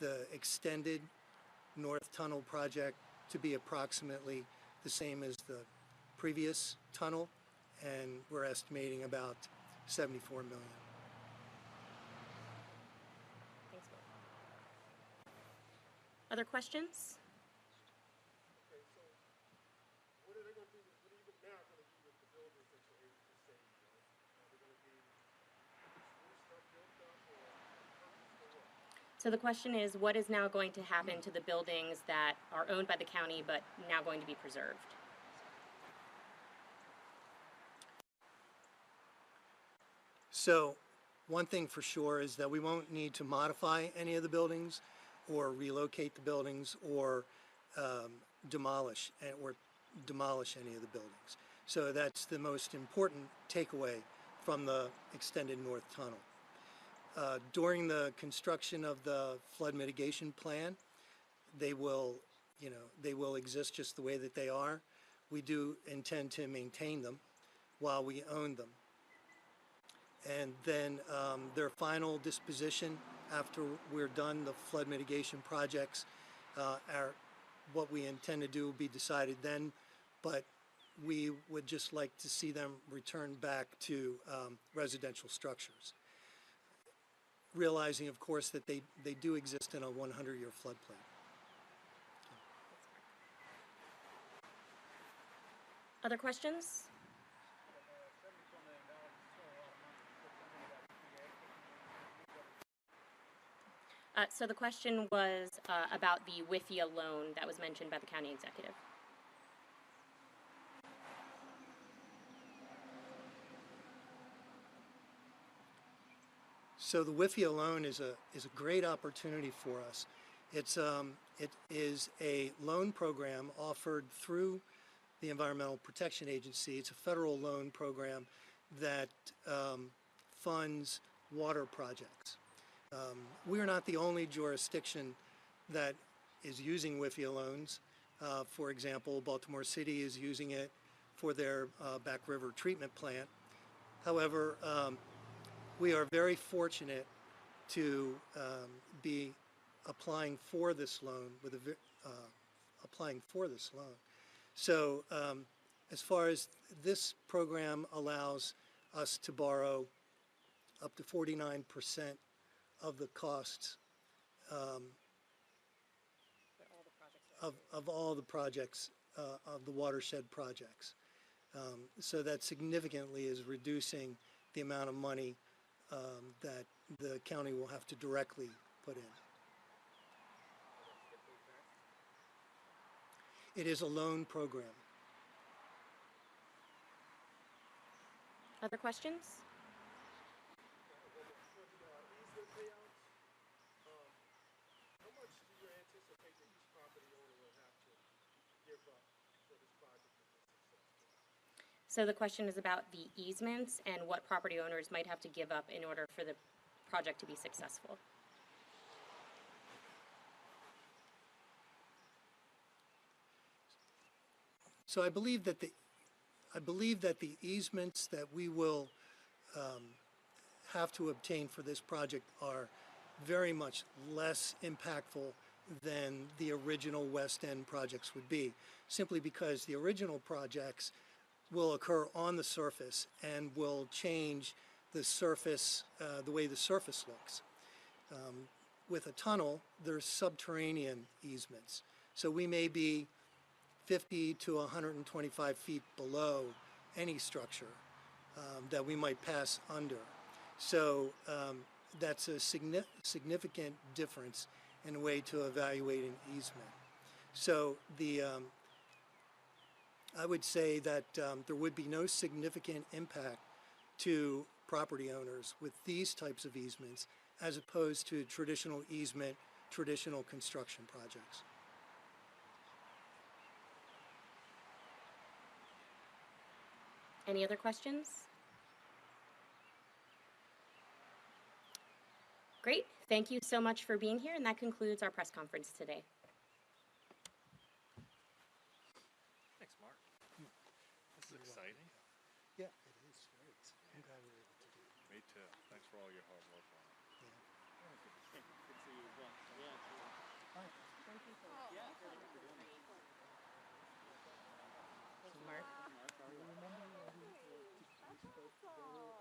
the extended North Tunnel project to be approximately the same as the previous tunnel, and we're estimating about $74 million. Thanks, Mark. Other questions? Okay, so what are they going to do? What are you now going to do with the buildings that you're able to save? Are they going to be new stuff built up or what? So the question is, what is now going to happen to the buildings that are owned by the county but now going to be preserved? So one thing for sure is that we won't need to modify any of the buildings or relocate the buildings or demolish any of the buildings. So that's the most important takeaway from the extended North Tunnel. During the construction of the flood mitigation plan, they will exist just the way that they are. We do intend to maintain them while we own them. And then their final disposition after we're done the flood mitigation projects, what we intend to do will be decided then, but we would just like to see them return back to residential structures. Realizing, of course, that they do exist in a 100-year floodplain. Other questions? So the question was about the WIFI loan that was mentioned by the county executive. So the WIFI loan is a great opportunity for us. It is a loan program offered through the Environmental Protection Agency. It's a federal loan program that funds water projects. We are not the only jurisdiction that is using WIFI loans. For example, Baltimore City is using it for their Back River treatment plant. However, we are very fortunate to be applying for this loan So as far as this program allows us to borrow up to 49% of the costs of all the projects, of the watershed projects. So that significantly is reducing the amount of money that the county will have to directly put in. It is a loan program. Other questions? So the question is about the easements and what property owners might have to give up in order for the project to be successful. So I believe that the easements that we will have to obtain for this project are very much less impactful than the original West End projects would be, simply because the original projects will occur on the surface and will change the surface, the way the surface looks. With a tunnel, there's subterranean easements. So we may be 50 to 125 feet below any structure that we might pass under. So that's a significant difference in a way to evaluate an easement. So I would say that there would be no significant impact to property owners with these types of easements as opposed to traditional easement, traditional construction projects. Any other questions? Great. Thank you so much for being here, and that concludes our press conference today. Thanks, Mark. This is exciting. Yeah, it is great. I'm glad we were able to do it. Me too. Thanks for all your hard work on it. Yeah. Good to see you. supposed to go